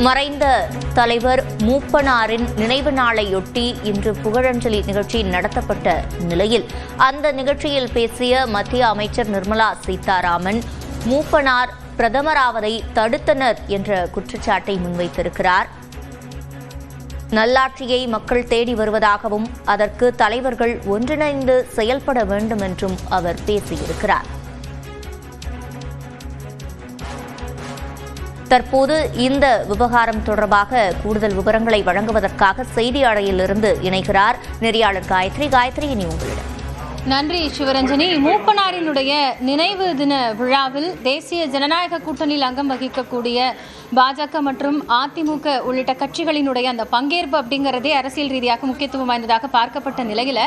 மறைந்த தலைவர் மூப்பனாரின் நினைவு நாளையொட்டி இன்று புகழஞ்சலி நிகழ்ச்சி நடத்தப்பட்ட நிலையில் அந்த நிகழ்ச்சியில் பேசிய மத்திய அமைச்சர் நிர்மலா சீதாராமன் மூப்பனார் பிரதமராவதை தடுத்தனர் என்ற குற்றச்சாட்டை முன்வைத்திருக்கிறார். நல்லாட்சியை மக்கள் தேடி வருவதாகவும் அதற்கு தலைவர்கள் ஒன்றிணைந்து செயல்பட வேண்டும் என்றும் அவர் பேசியிருக்கிறார். தற்போது இந்த விவகாரம் தொடர்பாக கூடுதல் விவரங்களை வழங்குவதற்காக செய்தியாளரிலிருந்து இணைகிறார் நெறியாளர் காயத்ரி. காயத்ரி, இனி உங்களிடம். நன்றி சிவரஞ்சனி. மூப்பனாரினுடைய நினைவு தின விழாவில் தேசிய ஜனநாயக கூட்டணியில் அங்கம் வகிக்கக்கூடிய பாஜக மற்றும் அதிமுக உள்ளிட்ட கட்சிகளினுடைய அந்த பங்கேற்பு அப்படிங்கிறதே அரசியல் ரீதியாக முக்கியத்துவம் வாய்ந்ததாக பார்க்கப்பட்ட நிலையில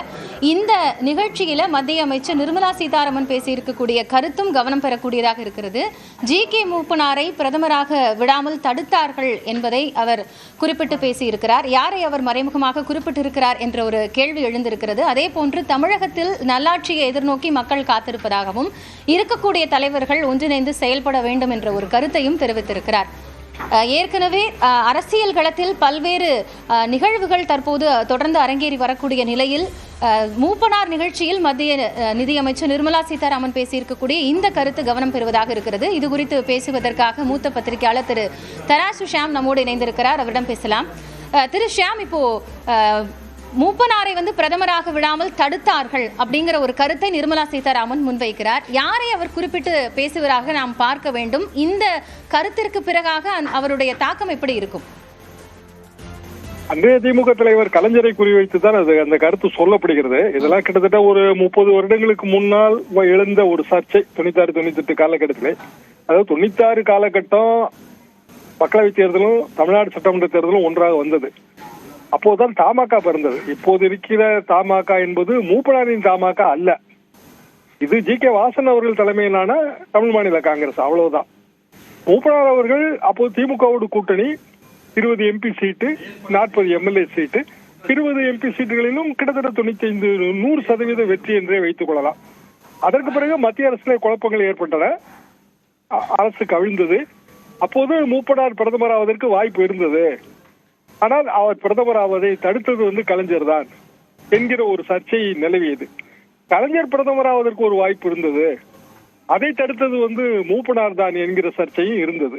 இந்த நிகழ்ச்சியில மத்திய அமைச்சர் நிர்மலா சீதாராமன் பேசியிருக்கக்கூடிய கருத்தும் கவனம் பெறக்கூடியதாக இருக்கிறது. ஜி.கே. மூப்பனாரை பிரதமராக விடாமல் தடுத்தார்கள் என்பதை அவர் குறிப்பிட்டு பேசியிருக்கிறார். யாரை அவர் மறைமுகமாக குறிப்பிட்டிருக்கிறார் என்ற ஒரு கேள்வி எழுந்திருக்கிறது. அதே போன்று தமிழகத்தில் நல்லாட்சியை எதிர்நோக்கி மக்கள் காத்திருப்பதாகவும் இருக்கக்கூடிய தலைவர்கள் ஒன்றிணைந்து செயல்பட வேண்டும் என்ற ஒரு கருத்தையும் தெரிவித்திருக்கிறார். ஏற்கனவே அரசியல் களத்தில் பல்வேறு நிகழ்வுகள் தற்போது தொடர்ந்து அரங்கேறி வரக்கூடிய நிலையில் மூப்பனார் நிகழ்ச்சியில் மத்திய நிதியமைச்சர் நிர்மலா சீதாராமன் பேசியிருக்கக்கூடிய இந்த கருத்து கவனம் பெறுவதாக இருக்கிறது. இது குறித்து பேசுவதற்காக மூத்த பத்திரிகையாளர் திரு தராசு ஷியாம் நம்மோடு இணைந்திருக்கிறார். அவரிடம் பேசலாம். திரு ஷியாம், இப்போ மூப்பனாரை பிரதமராக விடாமல் தடுத்தார்கள் அப்படிங்கிற ஒரு கருத்தை நிர்மலா சீதாராமன் முன்வைக்கிறார். யாரை அவர் குறிப்பிட்டு பேசுவதாக நாம் பார்க்க வேண்டும்? இந்த கருத்திற்கு பிறகாக அவருடைய தாக்கம் எப்படி இருக்கும்? அன்றைய திமுக தலைவர் கலைஞரை குறிவைத்துதான் அந்த கருத்து சொல்லப்படுகிறது. இதெல்லாம் கிட்டத்தட்ட ஒரு 30 வருடங்களுக்கு முன்னால் எழுந்த ஒரு சர்ச்சை. 96, 98 காலகட்டத்திலே, அதாவது 96 காலகட்டம் மக்களவை தேர்தலும் தமிழ்நாடு சட்டமன்ற தேர்தலும் ஒன்றாக வந்தது. அப்போதுதான் தமாக பிறந்தது. இப்போது இருக்கிற தமாக என்பது மூப்பனாரின் தமாக அல்ல. இது ஜி.கே. வாசன் அவர்கள் தலைமையிலான தமிழ் மாநில காங்கிரஸ், அவ்வளவுதான். மூப்பனார் அவர்கள் அப்போது திமுகவோடு கூட்டணி, 20 MP சீட்டு, 40 MLA சீட்டு, 20 MP சீட்டுகளிலும் கிட்டத்தட்ட 95-100% வெற்றி என்றே வைத்துக் கொள்ளலாம். அதற்கு பிறகு மத்திய அரசிலே குழப்பங்கள் ஏற்பட்டன. அரசு கவிழ்ந்தது. அப்போது மூப்பனார் பிரதமராவதற்கு வாய்ப்பு இருந்தது. ஆனால் அவர் பிரதமராவதை தடுத்தது கலைஞர் தான் என்கிற ஒரு சர்ச்சை நிலவியது. கலைஞர் பிரதமராவதற்கு ஒரு வாய்ப்பு இருந்தது, அதை தடுத்தது மூப்பனார் தான் என்கிற சர்ச்சையும் இருந்தது.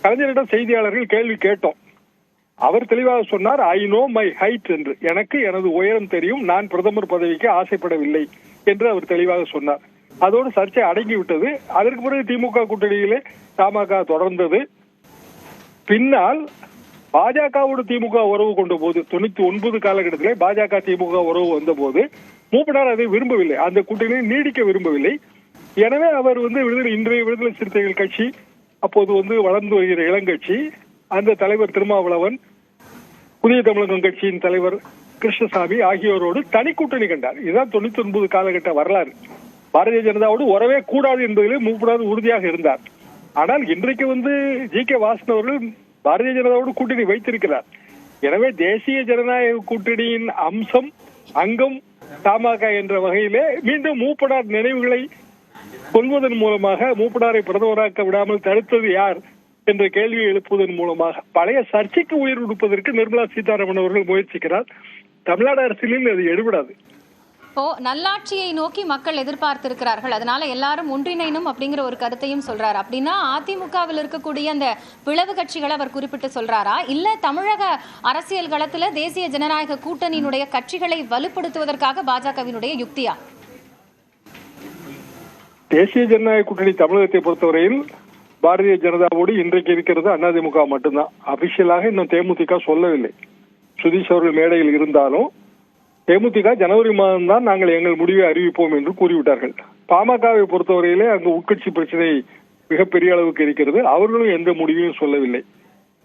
கலைஞரிடம் செய்தியாளர்கள் கேள்வி கேட்டோம். அவர் தெளிவாக சொன்னார், ஐ நோ மை ஹைட் என்று, எனக்கு எனது உயரம் தெரியும், நான் பிரதமர் பதவிக்கு ஆசைப்படவில்லை என்று அவர் தெளிவாக சொன்னார். அதோடு சர்ச்சை அடங்கிவிட்டது. அதற்கு பிறகு திமுக கூட்டணியிலே தமாக தொடர்ந்தது. பின்னால் பாஜகவோடு திமுக உறவு கொண்ட போது, 99 காலகட்டத்திலே பாஜக திமுக உறவு வந்த போது மூப்பனார் அதை விரும்பவில்லை, அந்த கூட்டணியை நீடிக்க விரும்பவில்லை. எனவே அவர் இன்றைய விடுதலை சிறுத்தைகள் கட்சி, அப்போது வளர்ந்து வருகிற இளங்கட்சி, அந்த தலைவர் திருமாவளவன், புதிய தமிழகம் கட்சியின் தலைவர் கிருஷ்ணசாமி ஆகியோரோடு தனி கூட்டணி கண்டார். இதுதான் 99 காலகட்ட வரலாறு. பாரதிய ஜனதாவோடு உறவே கூடாது என்பதிலே மூப்பனார் உறுதியாக இருந்தார். ஆனால் இன்றைக்கு ஜி.கே. வாசன் அவர்கள் பாரதிய ஜனதாவோடு கூட்டணி வைத்திருக்கிறார். எனவே தேசிய ஜனநாயக கூட்டணியின் அம்சம், அங்கம் தமாக என்ற வகையிலே மீண்டும் மூப்பனார் நினைவுகளை சொல்வதன் மூலமாக மூப்பனாரை பிரதமராக்க விடாமல் தடுத்தது யார் என்ற கேள்வியை எழுப்புவதன் மூலமாக பழைய சர்ச்சைக்கு உயிர் கொடுப்பதற்கு நிர்மலா சீதாராமன் அவர்கள் முயற்சிக்கிறார். தமிழ்நாடு அரசியலில் அது எடுபடாது. இப்போ நல்லாட்சியை நோக்கி மக்கள் எதிர்பார்த்திருக்கிறார்கள், அதனால எல்லாரும் ஒன்றிணைனும் அப்படிங்கிற ஒரு கருத்தையும் சொல்றாரு. அப்படின்னா அதிமுகவில் இருக்கக்கூடிய அந்த பிளவு கட்சிகளை அவர் குறிப்பிட்டு சொல்றாரா, இல்ல தமிழக அரசியல் களத்துல தேசிய ஜனநாயக கூட்டணியினுடைய கட்சிகளை வலுப்படுத்துவதற்காக பாஜகவினுடைய யுக்தியா? தேசிய ஜனநாயக கூட்டணி தமிழகத்தை பொறுத்தவரையில் பாரதிய ஜனதாவோடு இன்றைக்கு இருக்கிறது அதிமுக மட்டும்தான். அபிஷியலாக இன்னும் தேமுதிக சொல்லவில்லை. சுதீஷ் அவர்கள் மேடையில் இருந்தாலும் தேமுதிக ஜனவரி மாதம் தான் நாங்கள் எங்கள் முடிவை அறிவிப்போம் என்று கூறிவிட்டார்கள். பாமகவை பொறுத்தவரையிலே அங்கு உட்கட்சி பிரச்சனை மிகப்பெரிய அளவுக்கு இருக்கிறது. அவர்களும் எந்த முடிவையும் சொல்லவில்லை.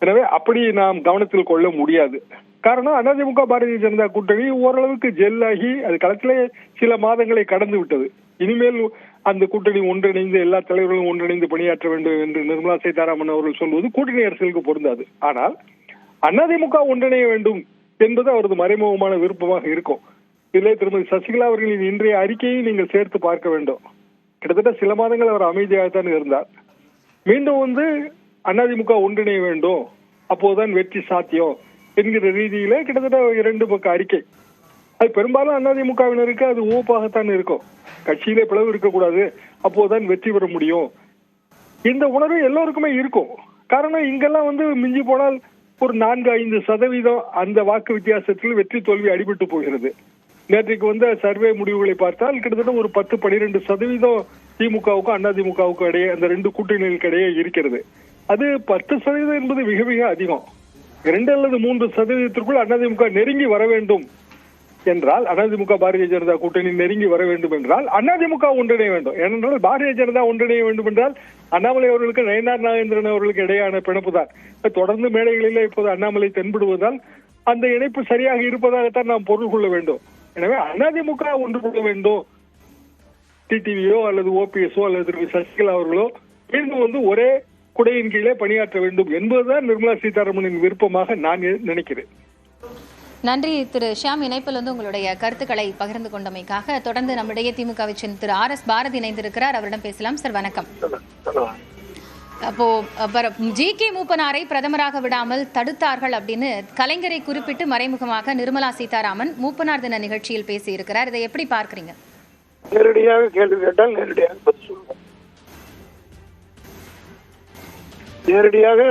எனவே அப்படி நாம் கவனத்தில் கொள்ள முடியாது. காரணம், அதிமுக பாரதிய ஜனதா கூட்டணி ஓரளவுக்கு ஜெல்லாகி அது களத்திலே சில மாதங்களை கடந்து விட்டது. இனிமேல் அந்த கூட்டணி ஒன்றிணைந்து எல்லா தலைவர்களும் ஒன்றிணைந்து பணியாற்ற வேண்டும் என்று நிர்மலா சீதாராமன் அவர்கள் சொல்வது கூட்டணி அரசியலுக்கு பொருந்தாது. ஆனால் அதிமுக ஒன்றிணைய வேண்டும் என்பது அவரது மறைமுகமான விருப்பமாக இருக்கும். இதிலே திருமதி சசிகலா அவர்களின் இன்றைய அறிக்கையை நீங்கள் சேர்த்து பார்க்க வேண்டும். கிட்டத்தட்ட சில மாதங்கள் அவர் அமைதியாகத்தான் இருந்தார். மீண்டும் அதிமுக ஒன்றிணைய வேண்டும், அப்போதுதான் வெற்றி சாத்தியம் என்கிற ரீதியிலே கிட்டத்தட்ட 2 பக்க அறிக்கை. அது பெரும்பாலும் அதிமுகவினருக்கு அது ஓப்பாகத்தான் இருக்கும். கட்சியிலே பிளவு இருக்கக்கூடாது, அப்போதுதான் வெற்றி பெற முடியும். இந்த உணர்வு எல்லோருக்குமே இருக்கும். காரணம் இங்கெல்லாம் மிஞ்சி போனால் ஒரு 4-5% அந்த வாக்கு வித்தியாசத்தில் வெற்றி தோல்வி அடிபட்டு போகிறது. நேற்றைக்கு சர்வே முடிவுகளை பார்த்தால் கிட்டத்தட்ட ஒரு 10-12% திமுகவுக்கும் அதிமுகவுக்கும் இடையே, அந்த 2 கூட்டணிகளுக்கு இடையே இருக்கிறது. அது 10% என்பது மிக மிக அதிகம். 2 அல்லது 3% அதிமுக நெருங்கி வர வேண்டும் என்றால், அதிமுக பாரதிய ஜனதா கூட்டணி நெருங்கி வர வேண்டும் என்றால் அதிமுக ஒன்றிணைய வேண்டும். ஏனென்றால் பாரதிய ஜனதா ஒன்றிணைய வேண்டும் என்றால் அண்ணாமலை அவர்களுக்கு நயனார் நாகேந்திரன் அவர்களுக்கு இடையான பிணைப்பு தான். தொடர்ந்து மேடைகளிலே இப்போது அண்ணாமலை தென்படுவதால் அந்த இணைப்பு சரியாக இருப்பதாகத்தான் நாம் பொருள் கொள்ள வேண்டும். எனவே அதிமுக ஒன்று கொள்ள வேண்டும். டிடிவியோ அல்லது ஓபிஎஸ்ஓ அல்லது திரு சசிகலா அவர்களோ மீண்டும் ஒரே குடையின் கீழே பணியாற்ற வேண்டும் என்பதுதான் நிர்மலா சீதாராமனின் விருப்பமாக நான் நினைக்கிறேன். நன்றி திரு ஷியாம், இணைப்பில் உங்களுடைய கருத்துக்களை பகிர்ந்து கொண்டமைக்காக. தொடர்ந்து நம்முடைய திமுகவை சேர்ந்த திரு RS பாரதி இணைந்திருக்கிறார், அவரிடம் பேசலாம். சார் வணக்கம். அப்போ GK மூப்பனாரை பிரதமராக விடாமல் தடுத்தார்கள் அப்படின்னு கலைஞரை குறிப்பிட்டு மறைமுகமாக நிர்மலா சீதாராமன் மூப்பனார் தின நிகழ்ச்சியில் பேசி இருக்கிறார். இதை எப்படி பார்க்கிறீங்க? நேரடியாக கேள்வி கேட்டால் நேரடியாக பதில் சொல்லுவோம். நேரடியாக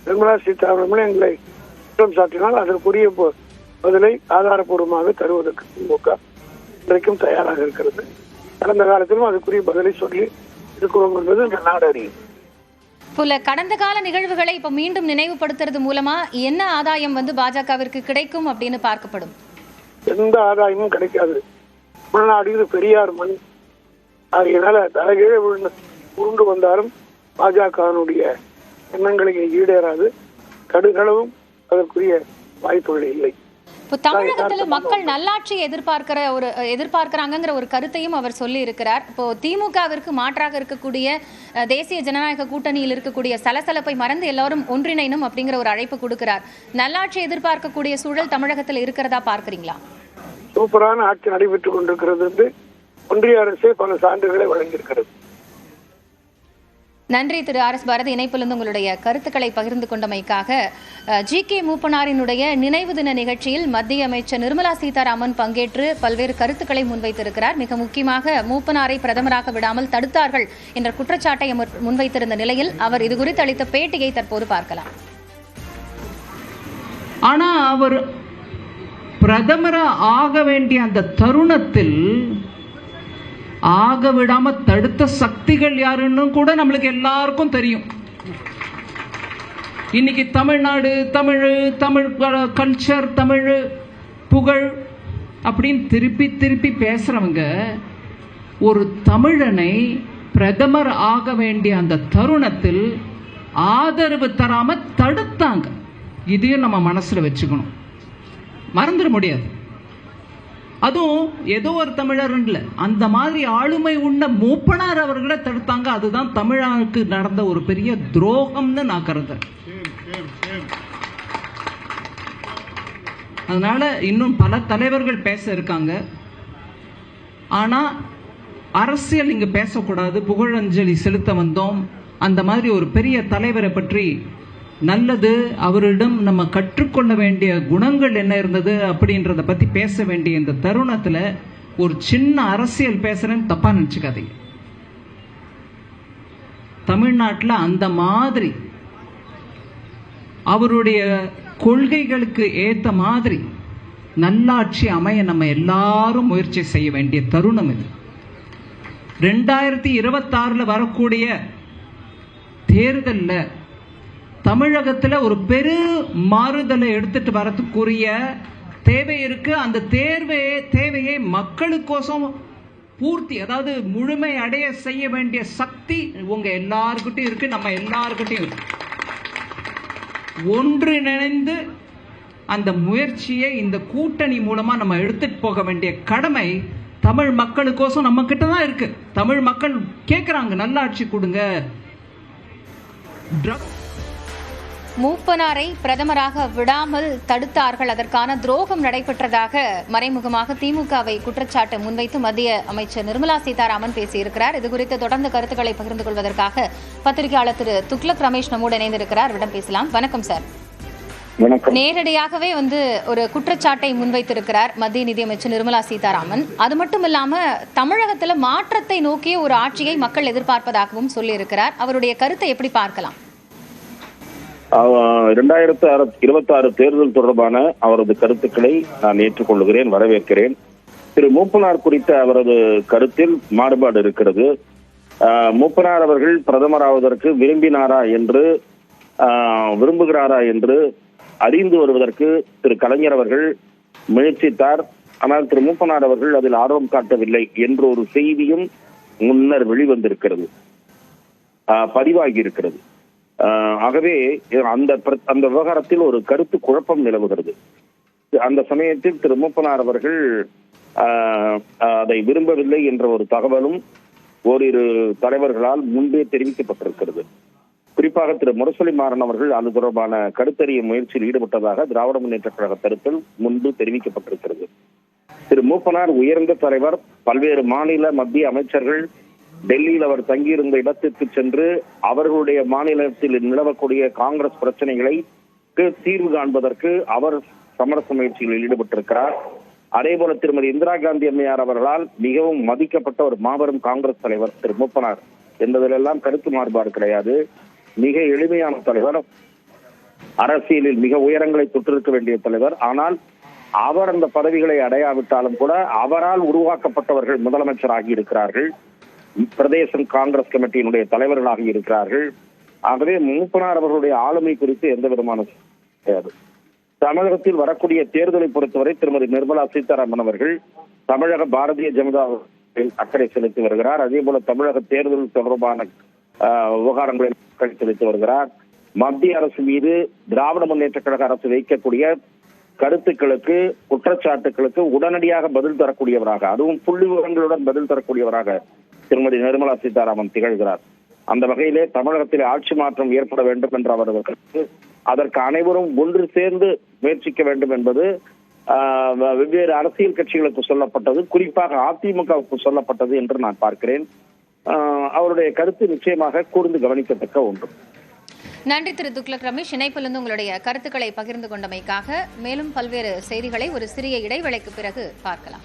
நிர்மலா சீதாராமன் எங்களை குற்றம் சாட்டினால் அதற்குரிய பதிலை ஆதாரப்பூர்வமாக தருவதற்கு திமுக இன்றைக்கும் தயாராக இருக்கிறது. கடந்த காலத்திலும் அதுக்குரிய பதிலை சொல்லி இருக்கிறோம் என்பது இந்த நாடு அறியும். கடந்த கால நிகழ்வுகளை இப்ப மீண்டும் நினைவுபடுத்துறது மூலமா என்ன ஆதாயம் பாஜகவிற்கு கிடைக்கும் அப்படின்னு பார்க்கப்படும்? எந்த ஆதாயமும் கிடைக்காது. தமிழ்நாடு இது பெரியார் மண் ஆகியனால தலைகீழே உருண்டு வந்தாலும் பாஜகவினுடைய எண்ணங்களுக்கு ஈடேறாது. கடுகளவும் அதற்குரிய வாய்ப்புகள் இல்லை. இப்போ தமிழகத்துல மக்கள் நல்லாட்சியை எதிர்பார்க்கிறாங்கிற ஒரு கருத்தையும் அவர் சொல்லி இருக்கிறார். இப்போ திமுகவிற்கு மாற்றாக இருக்கக்கூடிய தேசிய ஜனநாயக கூட்டணியில் இருக்கக்கூடிய சலசலப்பை மறந்து எல்லாரும் ஒன்றிணைனும் அப்படிங்கிற ஒரு அழைப்பு கொடுக்கிறார். நல்லாட்சி எதிர்பார்க்கக்கூடிய சூழல் தமிழகத்தில் இருக்கிறதா பார்க்கிறீங்களா? சூப்பரான ஆட்சி நடைபெற்றுக் கொண்டிருக்கிறது என்று ஒன்றிய அரசே பல சான்றுகளை வழங்கியிருக்கிறது. நன்றி திரு RS பாரதி, இணைப்பிலிருந்து உங்களுடைய கருத்துக்களை பகிர்ந்து கொண்டமைக்காக. GK மூப்பனாரினுடைய நினைவு தின நிகழ்ச்சியில் மத்திய அமைச்சர் நிர்மலா சீதாராமன் பங்கேற்று பல்வேறு கருத்துக்களை முன்வைத்திருக்கிறார். மிக முக்கியமாக மூப்பனாரை பிரதமராக விடாமல் தடுத்தார்கள் என்ற குற்றச்சாட்டை முன்வைத்திருந்த நிலையில் அவர் இதுகுறித்து அளித்த பேட்டியை தற்போது பார்க்கலாம். ஆனா அவர் பிரதமரா ஆக வேண்டிய அந்த தருணத்தில் ஆக விடாம தடுத்த சக்திகள் யாருன்னு கூட நம்மளுக்கு எல்லாருக்கும் தெரியும். இன்னைக்கு தமிழ்நாடு, தமிழ் கல்ச்சர், தமிழ் புகழ் அப்படின்னு திருப்பி பேசுறவங்க ஒரு தமிழனை பிரதமர் ஆக வேண்டிய அந்த தருணத்தில் ஆதரவு தராம தடுத்தாங்க. இதையும் நம்ம மனசுல வச்சுக்கணும், மறந்துட முடியாது. அதுவும் ஏதோ ஒரு தமிழர் இல்ல, அந்த மாதிரி ஆளுமை உள்ள மூப்பனார் அவர்களை தடுத்தாங்க. அதுதான் தமிழனுக்கு நடந்த ஒரு பெரிய துரோகம்னு நான் கருதுறேன். அதனால இன்னும் பல தலைவர்கள் பேச இருக்காங்க. ஆனா அரசியல் இங்க பேசக்கூடாது. புகழஞ்சலி செலுத்த வந்தோம். அந்த மாதிரி ஒரு பெரிய தலைவரை பற்றி நல்லது, அவரிடம் நம்ம கற்றுக்கொள்ள வேண்டிய குணங்கள் என்ன இருந்தது அப்படின்றத பத்தி பேச வேண்டிய இந்த தருணத்துல ஒரு சின்ன அரசியல் பேசுறேன்னு தப்பா நினைச்சுக்காதீங்க. தமிழ்நாட்டில் அந்த மாதிரி அவருடைய கொள்கைகளுக்கு ஏத்த மாதிரி நல்லாட்சி அமைய நம்ம எல்லாரும் முயற்சி செய்ய வேண்டிய தருணம் இது. 2026 வரக்கூடிய தேர்தலில் தமிழகத்தில் ஒரு பெரு மாறுதலை எடுத்துட்டு வரதுக்குரிய தேவை இருக்கு. அந்த தேவையை மக்களுக்கோசம் பூர்த்தி, அதாவது முழுமை அடைய செய்ய வேண்டிய சக்தி உங்க எல்லாருக்கிட்டையும் இருக்கு, நம்ம எல்லாருக்கிட்டையும் இருக்கு. ஒன்றிணைந்து அந்த முயற்சியை இந்த கூட்டணி மூலமா நம்ம எடுத்துட்டு போக வேண்டிய கடமை தமிழ் மக்களுக்கோசம் நம்ம கிட்ட தான் இருக்கு. தமிழ் மக்கள் கேட்கிறாங்க, நல்லாட்சி கொடுங்க. மூப்பனாரை பிரதமராக விடாமல் தடுத்தார்கள், அதற்கான துரோகம் நடைபெற்றதாக மறைமுகமாக திமுகவை குற்றச்சாட்டு முன்வைத்து மத்திய அமைச்சர் நிர்மலா சீதாராமன் பேசியிருக்கிறார். இதுகுறித்து தொடர்ந்து கருத்துக்களை பகிர்ந்து கொள்வதற்காக பத்திரிகையாளர் திரு துக்ளக் ரமேஷ் நம்மோடு இணைந்திருக்கிறார். அவரிடம் பேசலாம். வணக்கம் சார். வணக்கம். நேரடியாகவே ஒரு குற்றச்சாட்டை முன்வைத்திருக்கிறார் மத்திய நிதியமைச்சர் நிர்மலா சீதாராமன். அது மட்டும் இல்லாம தமிழகத்துல மாற்றத்தை நோக்கிய ஒரு ஆட்சியை மக்கள் எதிர்பார்ப்பதாகவும் சொல்லியிருக்கிறார். அவருடைய கருத்தை எப்படி பார்க்கலாம்? 2026 தேர்தல் தொடர்பான அவரது கருத்துக்களை நான் ஏற்றுக்கொள்கிறேன், வரவேற்கிறேன். திரு மூப்பனார் குறித்த அவரது கருத்தில் மாறுபாடு இருக்கிறது. மூப்பனார் அவர்கள் பிரதமராவதற்கு விரும்புகிறாரா என்று அறிந்து வருவதற்கு திரு கலைஞர் அவர்கள் முயற்சித்தார். ஆனால் திரு மூப்பனார் அவர்கள் அதில் ஆர்வம் காட்டவில்லை என்ற ஒரு செய்தியும் முன்னர் வெளிவந்திருக்கிறது, பதிவாகி இருக்கிறது. ஆகவே அந்த விவகாரத்தில் ஒரு கருத்து குழப்பம் நிலவுகிறது. அந்த சமயத்தில் திரு மூப்பனார் அவர்கள் அதை விரும்பவில்லை என்ற ஒரு தகவலும் ஓரிரு தலைவர்களால் முன்பே தெரிவிக்கப்பட்டிருக்கிறது. குறிப்பாக திரு முரசொலி மாறன் அவர்கள் அது தொடர்பான கருத்தறிய முயற்சியில் ஈடுபட்டதாக திராவிட முன்னேற்ற கழக தரப்பில் முன்பு தெரிவிக்கப்பட்டிருக்கிறது. திரு மூப்பனார் உயர்ந்த தலைவர், பல்வேறு மாநில மத்திய அமைச்சர்கள் டெல்லியில் அவர் தங்கியிருந்த இடத்திற்கு சென்று அவர்களுடைய மாநிலத்தில் நிலவக்கூடிய காங்கிரஸ் பிரச்சனைகளுக்கு தீர்வு காண்பதற்கு அவர் சமரச முயற்சிகளில் ஈடுபட்டிருக்கிறார். அதே போல திருமதி இந்திரா காந்தி அம்மையார் அவர்களால் மிகவும் மதிக்கப்பட்ட ஒரு மாபெரும் காங்கிரஸ் தலைவர் திரு மூப்பனார் என்பதிலெல்லாம் கருத்து மாறுபாடு கிடையாது. மிக எளிமையான தலைவர், அரசியலில் மிக உயரங்களை தொற்றிருக்க வேண்டிய தலைவர். ஆனால் அவர் அந்த பதவிகளை அடையாவிட்டாலும் கூட அவரால் உருவாக்கப்பட்டவர்கள் முதலமைச்சராகி இருக்கிறார்கள், பிரதேச காங்கிரஸ் கமிட்டியினுடைய தலைவர்களாக இருக்கிறார்கள். ஆகவே மூப்பனார் அவர்களுடைய ஆளுமை குறித்து எந்த விதமான கிடையாது. தமிழகத்தில் வரக்கூடிய தேர்தலை பொறுத்தவரை திருமதி நிர்மலா சீதாராமன் அவர்கள் தமிழக பாரதிய ஜனதா அக்கறை செலுத்தி வருகிறார். அதே போல தமிழக தேர்தல் தொடர்பான விவகாரங்களை அக்கறை செலுத்தி வருகிறார். மத்திய அரசு மீது திராவிட முன்னேற்ற கழக அரசு வைக்கக்கூடிய கருத்துக்களுக்கு, குற்றச்சாட்டுகளுக்கு உடனடியாக பதில் தரக்கூடியவராக, அதுவும் புள்ளி விவரங்களுடன் பதில் தரக்கூடியவராக திருமதி நிர்மலா சீதாராமன் திகழ்கிறார். அந்த வகையிலே தமிழகத்திலே ஆட்சி மாற்றம் ஏற்பட வேண்டும் என்ற அவரது கருத்து, அதற்கு அனைவரும் ஒன்று சேர்ந்து முயற்சிக்க வேண்டும் என்பது வெவ்வேறு அரசியல் கட்சிகளுக்கு சொல்லப்பட்டது, குறிப்பாக அதிமுகவுக்கு சொல்லப்பட்டது என்று நான் பார்க்கிறேன். அவருடைய கருத்து நிச்சயமாக கூர்ந்து கவனிக்கத்தக்க ஒன்று. நன்றி திரு துக்ளக் ரமேஷ். இணைப்பிலிருந்து உங்களுடைய கருத்துக்களை பகிர்ந்து கொண்டமைக்காக. மேலும் பல்வேறு செய்திகளை ஒரு சிறிய இடைவேளைக்கு பிறகு பார்க்கலாம்.